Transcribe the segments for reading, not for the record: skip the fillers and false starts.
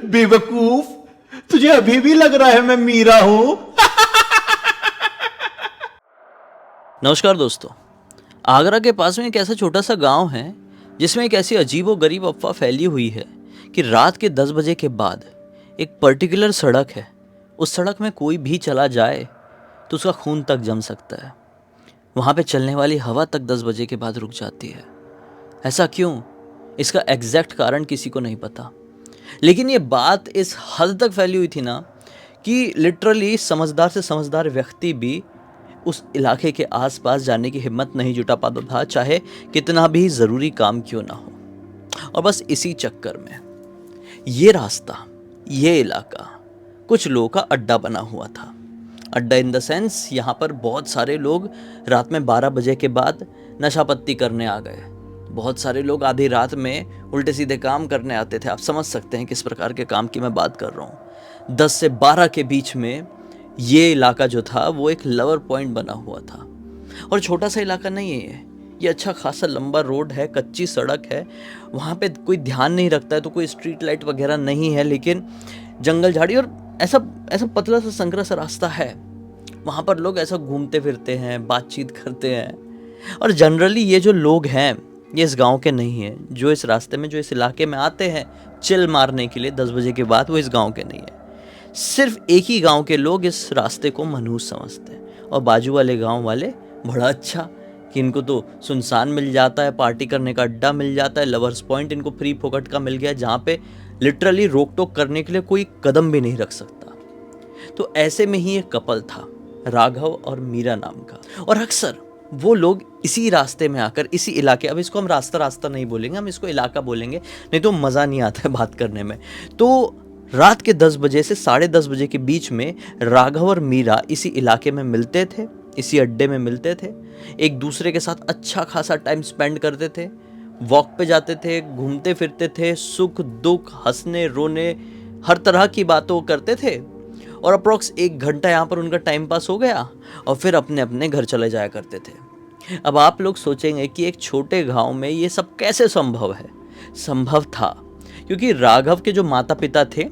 बेवकूफ, तुझे अभी भी लग रहा है मैं मीरा हूं? नमस्कार दोस्तों। आगरा के पास में एक ऐसा छोटा सा गांव है जिसमें एक ऐसी अजीब और गरीब अफवाह फैली हुई है कि रात के 10 बजे के बाद एक पर्टिकुलर सड़क है, उस सड़क में कोई भी चला जाए तो उसका खून तक जम सकता है। वहाँ पे चलने वाली हवा तक 10 बजे के बाद रुक जाती है। ऐसा क्यों? इसका एग्जैक्ट कारण किसी को नहीं पता, लेकिन ये बात इस हद तक फैली हुई थी ना कि लिटरली समझदार से समझदार व्यक्ति भी उस इलाके के आसपास जाने की हिम्मत नहीं जुटा पाता था, चाहे कितना भी ज़रूरी काम क्यों ना हो। और बस इसी चक्कर में ये रास्ता, ये इलाका कुछ लोगों का अड्डा बना हुआ था। अड्डा इन द सेंस, यहाँ पर बहुत सारे लोग रात में 12 बजे के बाद नशा पत्ती करने आ गए। बहुत सारे लोग आधी रात में उल्टे सीधे काम करने आते थे। आप समझ सकते हैं किस प्रकार के काम की मैं बात कर रहा हूँ। 10 से 12 के बीच में ये इलाका जो था वो एक लवर पॉइंट बना हुआ था। और छोटा सा इलाका नहीं है ये अच्छा खासा लंबा रोड है, कच्ची सड़क है। वहाँ पे कोई ध्यान नहीं रखता है, तो कोई स्ट्रीट लाइट वगैरह नहीं है, लेकिन जंगल झाड़ी और ऐसा ऐसा पतला सा संकरा सा रास्ता है। वहाँ पर लोग ऐसा घूमते फिरते हैं, बातचीत करते हैं। और जनरली ये जो लोग हैं ये इस गांव के नहीं हैं। जो इस रास्ते में, जो इस इलाके में आते हैं चिल मारने के लिए 10 बजे के बाद, वो इस गांव के नहीं है। सिर्फ एक ही गांव के लोग इस रास्ते को मनहूस समझते हैं, और बाजू वाले गांव वाले बड़ा अच्छा कि इनको तो सुनसान मिल जाता है, पार्टी करने का अड्डा मिल जाता है, लवर्स पॉइंट इनको फ्री फोकट का मिल गया, जहाँ पे लिटरली रोक टोक करने के लिए कोई कदम भी नहीं रख सकता। तो ऐसे में ही एक कपल था, राघव और मीरा नाम का। और अक्सर वो लोग इसी रास्ते में आकर, इसी इलाके, अब इसको हम रास्ता रास्ता नहीं बोलेंगे, हम इसको इलाका बोलेंगे, नहीं तो मज़ा नहीं आता है बात करने में। तो रात के 10 बजे से 10:30 बजे के बीच में राघव और मीरा इसी इलाके में मिलते थे, इसी अड्डे में मिलते थे, एक दूसरे के साथ अच्छा खासा टाइम स्पेंड करते थे, वॉक पे जाते थे, घूमते फिरते थे, सुख दुख, हंसने रोने, हर तरह की बातों करते थे। और अप्रोक्स 1 घंटा यहाँ पर उनका टाइम पास हो गया और फिर अपने अपने घर चले जाया करते थे। अब आप लोग सोचेंगे कि एक छोटे गांव में ये सब कैसे संभव है? संभव था क्योंकि राघव के जो माता पिता थे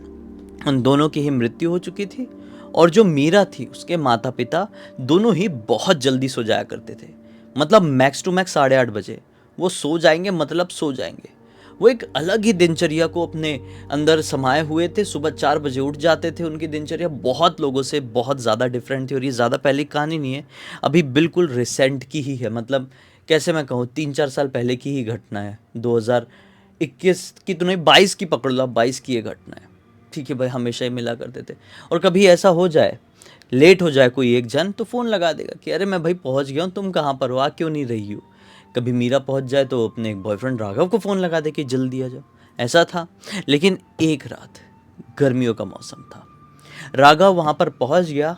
उन दोनों की ही मृत्यु हो चुकी थी, और जो मीरा थी उसके माता पिता दोनों ही बहुत जल्दी सो जाया करते थे। मतलब मैक्स टू मैक्स 8:30 बजे वो सो जाएंगे, मतलब सो जाएंगे। वो एक अलग ही दिनचर्या को अपने अंदर समाये हुए थे। सुबह 4 बजे उठ जाते थे। उनकी दिनचर्या बहुत लोगों से बहुत ज़्यादा डिफरेंट थी, और ये ज़्यादा पहले की कहानी नहीं है, अभी बिल्कुल रिसेंट की ही है। मतलब कैसे मैं कहूँ, 3-4 साल पहले की ही घटना है। 2021 की तो नहीं, 22 की पकड़ लो, 22 की ये घटना है। ठीक है भाई, हमेशा ही मिला करते थे। और कभी ऐसा हो जाए, लेट हो जाए कोई एक जन, तो फ़ोन लगा देगा कि अरे मैं भाई पहुँच गया हूँ, तुम कहाँ पर हो, आ क्यों नहीं रही हो। कभी मीरा पहुंच जाए तो अपने बॉयफ्रेंड राघव को फ़ोन लगा दे कि जल्दी आ जाओ। ऐसा था। लेकिन एक रात, गर्मियों का मौसम था, राघव वहाँ पर पहुँच गया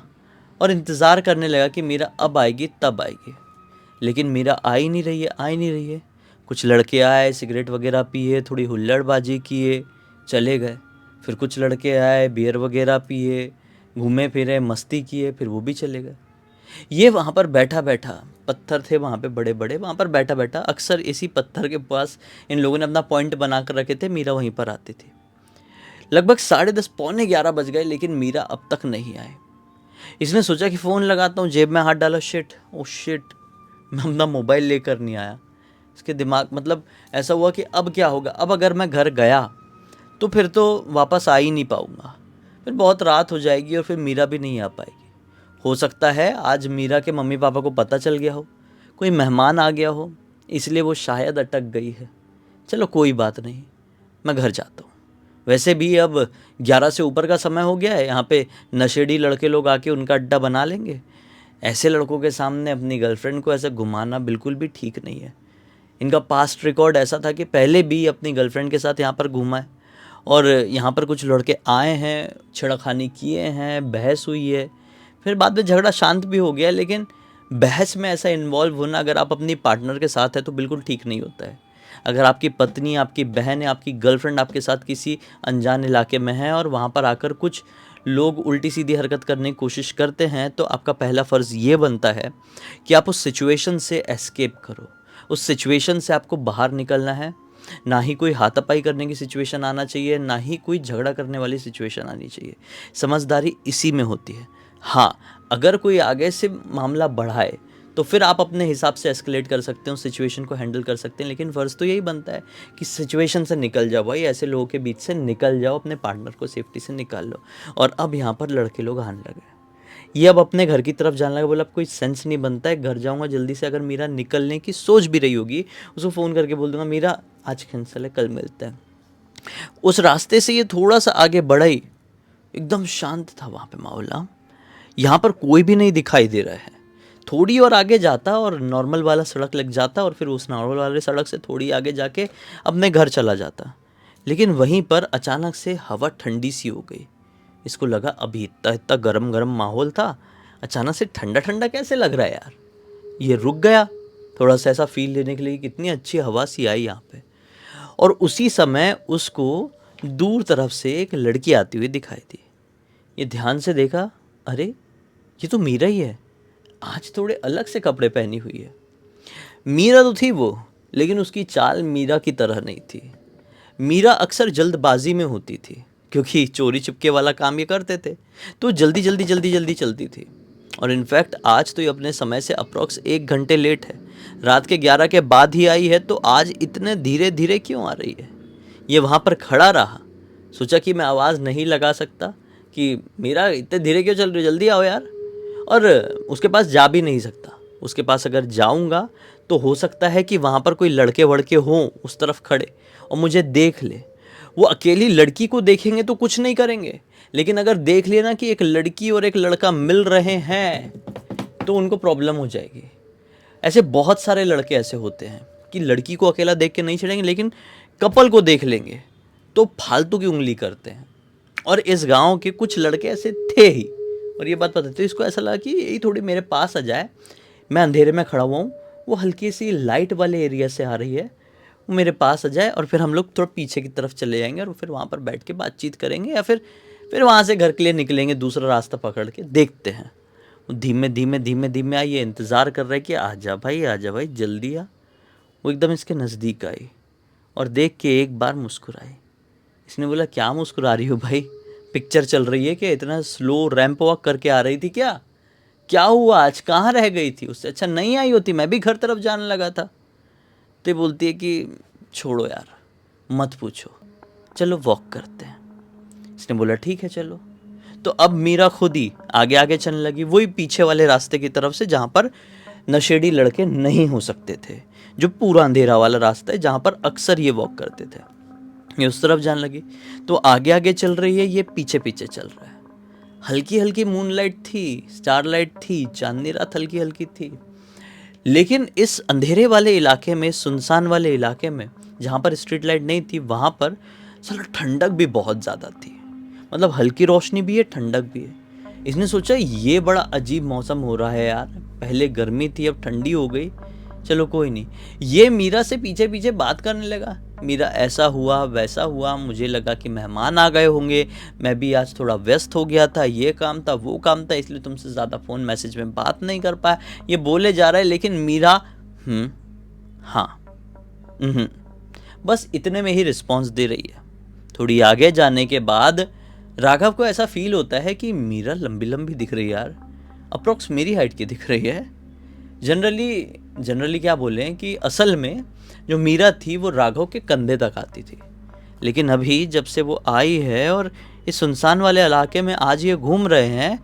और इंतज़ार करने लगा कि मीरा अब आएगी तब आएगी। लेकिन मीरा आ ही नहीं रही है, आ ही नहीं रही है। कुछ लड़के आए, सिगरेट वगैरह पिए, थोड़ी हुल्लड़बाजी किए, चले गए। फिर कुछ लड़के आए, बियर वगैरह पिए, घूमे फिरे, मस्ती किए, फिर वो भी चले गए। ये वहाँ पर बैठा बैठा, पत्थर थे वहाँ पे बड़े बड़े, वहाँ पर बैठा बैठा, अक्सर इसी पत्थर के पास इन लोगों ने अपना पॉइंट बना कर रखे थे, मीरा वहीं पर आती थी। लगभग 10:30 पौने 11 बज गए, लेकिन मीरा अब तक नहीं आए। इसने सोचा कि फ़ोन लगाता हूँ, जेब में हाथ डाला, शिट, ओ शिट, मैं अपना मोबाइल लेकर नहीं आया। इसके दिमाग, मतलब ऐसा हुआ कि अब क्या होगा, अब अगर मैं घर गया तो फिर तो वापस आ ही नहीं पाऊँगा, फिर बहुत रात हो जाएगी और फिर मीरा भी नहीं आ पाएगी। हो सकता है आज मीरा के मम्मी पापा को पता चल गया हो, कोई मेहमान आ गया हो, इसलिए वो शायद अटक गई है। चलो कोई बात नहीं, मैं घर जाता हूँ। वैसे भी अब 11 से ऊपर का समय हो गया है, यहाँ पे नशेड़ी लड़के लोग आके उनका अड्डा बना लेंगे। ऐसे लड़कों के सामने अपनी गर्लफ्रेंड को ऐसे घुमाना बिल्कुल भी ठीक नहीं है। इनका पास्ट रिकॉर्ड ऐसा था कि पहले भी अपनी गर्लफ्रेंड के साथ यहाँ पर घूमा है, और यहाँ पर कुछ लड़के आए हैं, छेड़खानी किए हैं, बहस हुई है, फिर बाद में झगड़ा शांत भी हो गया। लेकिन बहस में ऐसा इन्वॉल्व होना अगर आप अपनी पार्टनर के साथ है तो बिल्कुल ठीक नहीं होता है। अगर आपकी पत्नी, आपकी बहन है, आपकी गर्लफ्रेंड आपके साथ किसी अनजान इलाके में है और वहाँ पर आकर कुछ लोग उल्टी सीधी हरकत करने की कोशिश करते हैं, तो आपका पहला फ़र्ज़ ये बनता है कि आप उस सिचुएशन से एस्केप करो। उस सिचुएशन से आपको बाहर निकलना है, ना ही कोई हाथापाई करने की सिचुएशन आना चाहिए, ना ही कोई झगड़ा करने वाली सिचुएशन आनी चाहिए। समझदारी इसी में होती है। हाँ, अगर कोई आगे से मामला बढ़ाए तो फिर आप अपने हिसाब से एस्केलेट कर सकते हो, सिचुएशन को हैंडल कर सकते हैं, लेकिन फ़र्ज़ तो यही बनता है कि सिचुएशन से निकल जाओ भाई, ऐसे लोगों के बीच से निकल जाओ, अपने पार्टनर को सेफ्टी से निकाल लो। और अब यहाँ पर लड़के लोग आने लगे, ये अब अपने घर की तरफ जाने लगा। बोला अब कोई सेंस नहीं बनता है, घर जाऊँगा जल्दी से। अगर मीरा निकलने की सोच भी रही होगी, उसको फ़ोन करके बोल दूंगा मीरा आज कैंसिल है, कल मिलते हैं। उस रास्ते से ये थोड़ा सा आगे बढ़ा ही, एकदम शांत था वहाँ पे माहौल। यहाँ पर कोई भी नहीं दिखाई दे रहा है। थोड़ी और आगे जाता और नॉर्मल वाला सड़क लग जाता, और फिर उस नॉर्मल वाले सड़क से थोड़ी आगे जाके अपने घर चला जाता। लेकिन वहीं पर अचानक से हवा ठंडी सी हो गई। इसको लगा अभी इतना इतना गरम गरम माहौल था, अचानक से ठंडा ठंडा कैसे लग रहा है यार। ये रुक गया थोड़ा सा ऐसा फील लेने के लिए, कितनी अच्छी हवा सी आई यहाँ पे। और उसी समय उसको दूर तरफ से एक लड़की आती हुई दिखाई दी। ये ध्यान से देखा, अरे ये तो मीरा ही है, आज थोड़े अलग से कपड़े पहनी हुई है। मीरा तो थी वो, लेकिन उसकी चाल मीरा की तरह नहीं थी। मीरा अक्सर जल्दबाजी में होती थी, क्योंकि चोरी चुपके वाला काम ये करते थे, तो जल्दी जल्दी जल्दी जल्दी चलती थी। और इनफैक्ट आज तो ये अपने समय से अप्रॉक्स 1 घंटे लेट है। रात के 11 के बाद ही आई है, तो आज इतने धीरे धीरे क्यों आ रही है। ये वहाँ पर खड़ा रहा, सोचा कि मैं आवाज़ नहीं लगा सकता कि मीरा इतने धीरे क्यों चल रही हो, जल्दी आओ यार। और उसके पास जा भी नहीं सकता। उसके पास अगर जाऊंगा तो हो सकता है कि वहाँ पर कोई लड़के वड़के हों उस तरफ खड़े और मुझे देख ले। वो अकेली लड़की को देखेंगे तो कुछ नहीं करेंगे, लेकिन अगर देख लिया ना कि एक लड़की और एक लड़का मिल रहे हैं तो उनको प्रॉब्लम हो जाएगी। ऐसे बहुत सारे लड़के ऐसे होते हैं कि लड़की को अकेला देख के नहीं चढ़ेंगे, लेकिन कपल को देख लेंगे तो फालतू की उंगली करते हैं। और इस गांव के कुछ लड़के ऐसे थे ही, और ये बात पता थी। इसको ऐसा लगा कि यही थोड़ी मेरे पास आ जाए, मैं अंधेरे में खड़ा हुआ हूँ, वो हल्की सी लाइट वाले एरिया से आ रही है, वो मेरे पास आ जाए और फिर हम लोग थोड़ा पीछे की तरफ चले जाएंगे और फिर वहाँ पर बैठ के बातचीत करेंगे, या फिर वहाँ से घर के लिए निकलेंगे दूसरा रास्ता पकड़ के। देखते हैं। वो धीमे धीमे धीमे धीमे आई, ये इंतज़ार कर रहा है कि आ जा भाई जल्दी आ। वो एकदम इसके नज़दीक आई और देख के एक बार मुस्कुराई। इसने बोला क्या मुस्कुरा रही हो भाई, पिक्चर चल रही है क्या, इतना स्लो रैंप वॉक करके आ रही थी क्या हुआ, आज कहाँ रह गई थी, उससे अच्छा नहीं आई होती, मैं भी घर तरफ जाने लगा था। तो बोलती है कि छोड़ो यार मत पूछो, चलो वॉक करते हैं। इसने बोला ठीक है चलो। तो अब मीरा खुद ही आगे आगे चलने लगी, वही पीछे वाले रास्ते की तरफ से जहाँ पर नशेड़ी लड़के नहीं हो सकते थे, जो पूरा अंधेरा वाला रास्ता है जहाँ पर अक्सर ये वॉक करते थे। ये उस तरफ जाने लगी, तो आगे आगे चल रही है, ये पीछे पीछे चल रहा है। हल्की हल्की मूनलाइट थी, स्टारलाइट थी, चांदनी रात हल्की हल्की थी। लेकिन इस अंधेरे वाले इलाके में, सुनसान वाले इलाके में जहाँ पर स्ट्रीट लाइट नहीं थी, वहाँ पर साला ठंडक भी बहुत ज़्यादा थी। मतलब हल्की रोशनी भी है, ठंडक भी है। इसने सोचा ये बड़ा अजीब मौसम हो रहा है यार, पहले गर्मी थी अब ठंडी हो गई, चलो कोई नहीं। ये मीरा से पीछे पीछे बात करने लगा, मीरा ऐसा हुआ वैसा हुआ, मुझे लगा कि मेहमान आ गए होंगे, मैं भी आज थोड़ा व्यस्त हो गया था, ये काम था वो काम था, इसलिए तुमसे ज़्यादा फ़ोन मैसेज में बात नहीं कर पाया। ये बोले जा रहा है, लेकिन मीरा हाँ बस इतने में ही रिस्पॉन्स दे रही है। थोड़ी आगे जाने के बाद राघव को ऐसा फील होता है कि मीरा लंबी लंबी दिख रही है यार, अप्रोक्स मेरी हाइट की दिख रही है। जनरली क्या बोलें कि असल में जो मीरा थी वो राघव के कंधे तक आती थी, लेकिन अभी जब से वो आई है और इस सुनसान वाले इलाके में आज ये घूम रहे हैं,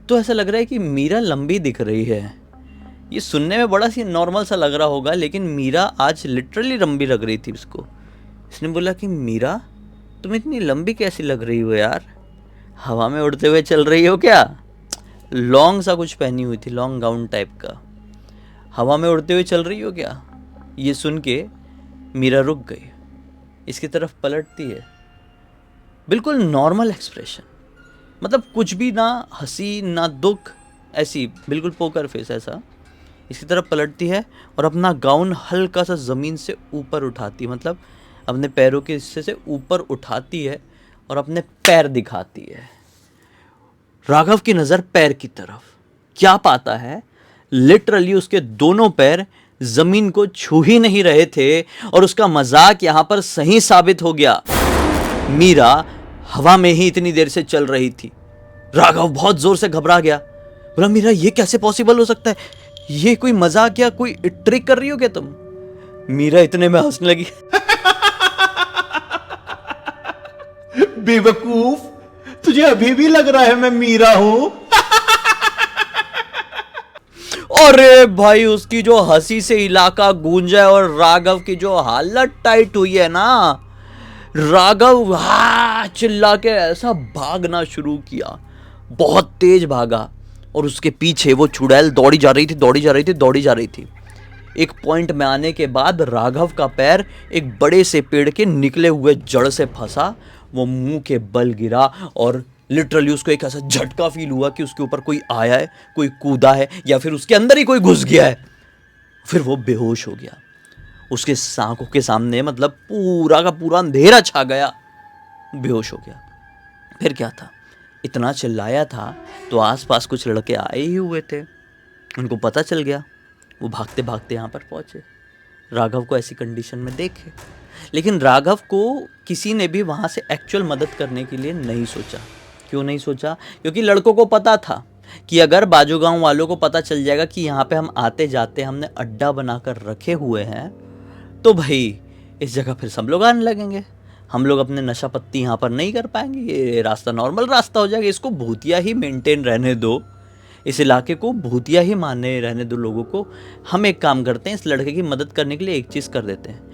तो ऐसा लग रहा है कि मीरा लंबी दिख रही है। ये सुनने में बड़ा सी नॉर्मल सा लग रहा होगा, लेकिन मीरा आज लिटरली लंबी लग रही थी उसको। इसने बोला कि मीरा तुम इतनी लंबी कैसी लग रही हो यार, हवा में उड़ते हुए चल रही हो क्या। लॉन्ग सा कुछ पहनी हुई थी, लॉन्ग गाउन टाइप का, हवा में उड़ते हुए चल रही हो क्या। ये सुन के मीरा रुक गई, इसकी तरफ पलटती है, बिल्कुल नॉर्मल एक्सप्रेशन, मतलब कुछ भी ना हंसी ना दुख, ऐसी बिल्कुल पोकर फेस ऐसा। इसकी तरफ पलटती है और अपना गाउन हल्का सा ज़मीन से ऊपर उठाती है, मतलब अपने पैरों के हिस्से से ऊपर उठाती है और अपने पैर दिखाती है। राघव की नज़र पैर की तरफ क्या पाता है, लिटरली उसके दोनों पैर जमीन को छू ही नहीं रहे थे और उसका मजाक यहां पर सही साबित हो गया। मीरा हवा में ही इतनी देर से चल रही थी। राघव बहुत जोर से घबरा गया। बोला, मीरा ये कैसे पॉसिबल हो सकता है? ये कोई मजाक या कोई ट्रिक कर रही हो क्या तुम? मीरा इतने में हंसने लगी। बेवकूफ, तुझे अभी भी लग रहा है मैं मीरा हूं? अरे भाई, उसकी जो हंसी से इलाका गूंजा है और राघव की जो हालत टाइट हुई है ना, राघव चिल्ला के ऐसा भागना शुरू किया, बहुत तेज भागा और उसके पीछे वो चुड़ैल दौड़ी जा रही थी। एक पॉइंट में आने के बाद राघव का पैर एक बड़े से पेड़ के निकले हुए जड़ से फंसा। वो मुंह के बल गिरा और लिटरली उसको एक ऐसा झटका फील हुआ कि उसके ऊपर कोई आया है, कोई कूदा है या फिर उसके अंदर ही कोई घुस गया है। फिर वो बेहोश हो गया। उसके आंखों के सामने मतलब पूरा का पूरा अंधेरा छा गया, बेहोश हो गया। फिर क्या था, इतना चिल्लाया था तो आसपास कुछ लड़के आए ही हुए थे। उनको पता चल गया, वो भागते भागते यहाँ पर पहुँचे, राघव को ऐसी कंडीशन में देखे। लेकिन राघव को किसी ने भी वहाँ से एक्चुअल मदद करने के लिए नहीं सोचा। क्यों नहीं सोचा? क्योंकि लड़कों को पता था कि अगर बाजू गांव वालों को पता चल जाएगा कि यहाँ पे हम आते जाते हमने अड्डा बनाकर रखे हुए हैं, तो भाई इस जगह फिर सब लोग आने लगेंगे। हम लोग अपने नशा पत्ती यहाँ पर नहीं कर पाएंगे, ये रास्ता नॉर्मल रास्ता हो जाएगा। इसको भूतिया ही मेंटेन रहने दो, इस इलाके को भूतिया ही माने रहने दो लोगों को। हम एक काम करते हैं, इस लड़के की मदद करने के लिए एक चीज़ कर देते हैं।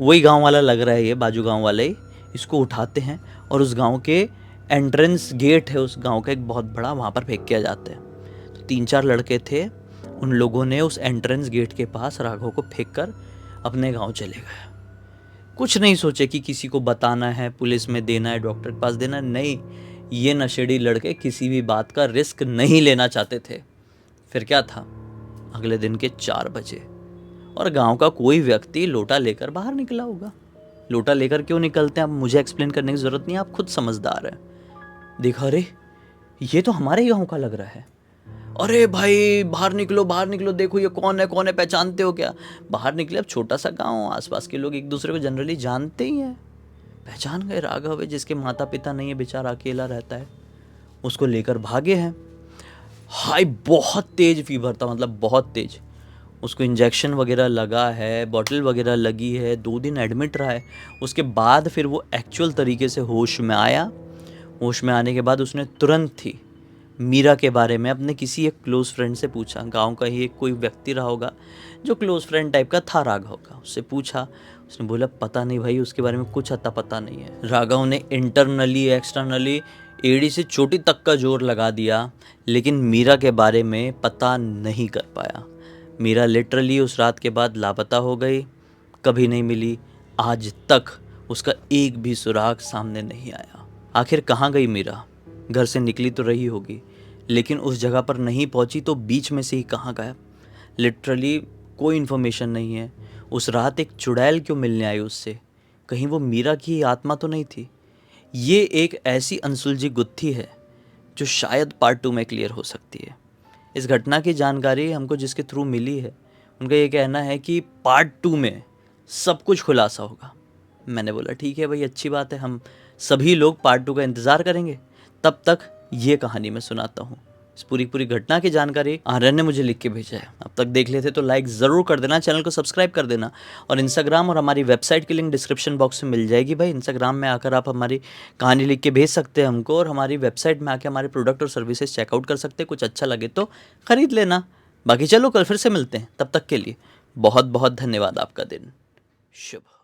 वही गांव वाला लग रहा है, ये बाजू गांव वाले ही, इसको उठाते हैं और उस गांव के एंट्रेंस गेट है उस गांव का एक बहुत बड़ा, वहाँ पर फेंक किया जाता है। तो 3-4 लड़के थे, उन लोगों ने उस एंट्रेंस गेट के पास राघव को फेंक कर अपने गाँव चले गए। कुछ नहीं सोचे कि किसी को बताना है, पुलिस में देना है, डॉक्टर के पास देना है। नहीं, ये नशेड़ी लड़के किसी भी बात का रिस्क नहीं लेना चाहते थे। फिर क्या था, अगले दिन के 4 बजे और गांव का कोई व्यक्ति लोटा लेकर बाहर निकला होगा। लोटा लेकर क्यों निकलते हैं अब मुझे एक्सप्लेन करने की ज़रूरत नहीं है, आप खुद समझदार हैं। देखा, अरे ये तो हमारे ही गांव का लग रहा है। अरे भाई बाहर निकलो, देखो ये कौन है, पहचानते हो क्या? बाहर निकले। अब छोटा सा गांव, आसपास के लोग एक दूसरे को जनरली जानते ही हैं। पहचान गए, राघव है, जिसके माता पिता नहीं है, बेचारा अकेला रहता है। उसको लेकर भागे हैं। हाई बहुत तेज फीवर था, मतलब बहुत तेज। उसको इंजेक्शन वगैरह लगा है, बॉटल वगैरह लगी है, 2 दिन एडमिट रहा है। उसके बाद फिर वो एक्चुअल तरीके से होश में आया। होश में आने के बाद उसने तुरंत ही मीरा के बारे में अपने किसी एक क्लोज़ फ्रेंड से पूछा। गांव का ही एक कोई व्यक्ति रहा होगा जो क्लोज़ फ्रेंड टाइप का था राघव का, उससे पूछा। उसने बोला, पता नहीं भाई, उसके बारे में कुछ अता पता नहीं है। राघव ने इंटरनली एक्सटर्नली एड़ी से चोटी तक का जोर लगा दिया, लेकिन मीरा के बारे में पता नहीं कर पाया। मीरा लिटरली उस रात के बाद लापता हो गई, कभी नहीं मिली। आज तक उसका एक भी सुराग सामने नहीं आया। आखिर कहाँ गई मीरा? घर से निकली तो रही होगी, लेकिन उस जगह पर नहीं पहुंची तो बीच में से ही कहाँ गायब? लिटरली कोई इन्फॉर्मेशन नहीं है। उस रात एक चुड़ैल क्यों मिलने आई उससे? कहीं वो मीरा की आत्मा तो नहीं थी? ये एक ऐसी अनसुलझी गुत्थी है जो शायद पार्ट 2 में क्लियर हो सकती है। इस घटना की जानकारी हमको जिसके थ्रू मिली है, उनका ये कहना है कि पार्ट 2 में सब कुछ खुलासा होगा। मैंने बोला ठीक है भाई, अच्छी बात है, हम सभी लोग पार्ट 2 का इंतज़ार करेंगे। तब तक ये कहानी मैं सुनाता हूँ। इस पूरी घटना की जानकारी आर्यन ने मुझे लिख के भेजा है। अब तक देख लेते तो लाइक ज़रूर कर देना, चैनल को सब्सक्राइब कर देना, और इंस्टाग्राम और हमारी वेबसाइट की लिंक डिस्क्रिप्शन बॉक्स में मिल जाएगी। भाई इंस्टाग्राम में आकर आप हमारी कहानी लिख के भेज सकते हैं हमको, और हमारी वेबसाइट में आकर हमारे प्रोडक्ट और सर्विसेज चेकआउट कर सकते हैं। कुछ अच्छा लगे तो ख़रीद लेना। बाकी चलो कल फिर से मिलते हैं, तब तक के लिए बहुत बहुत धन्यवाद। आपका दिन शुभ हो।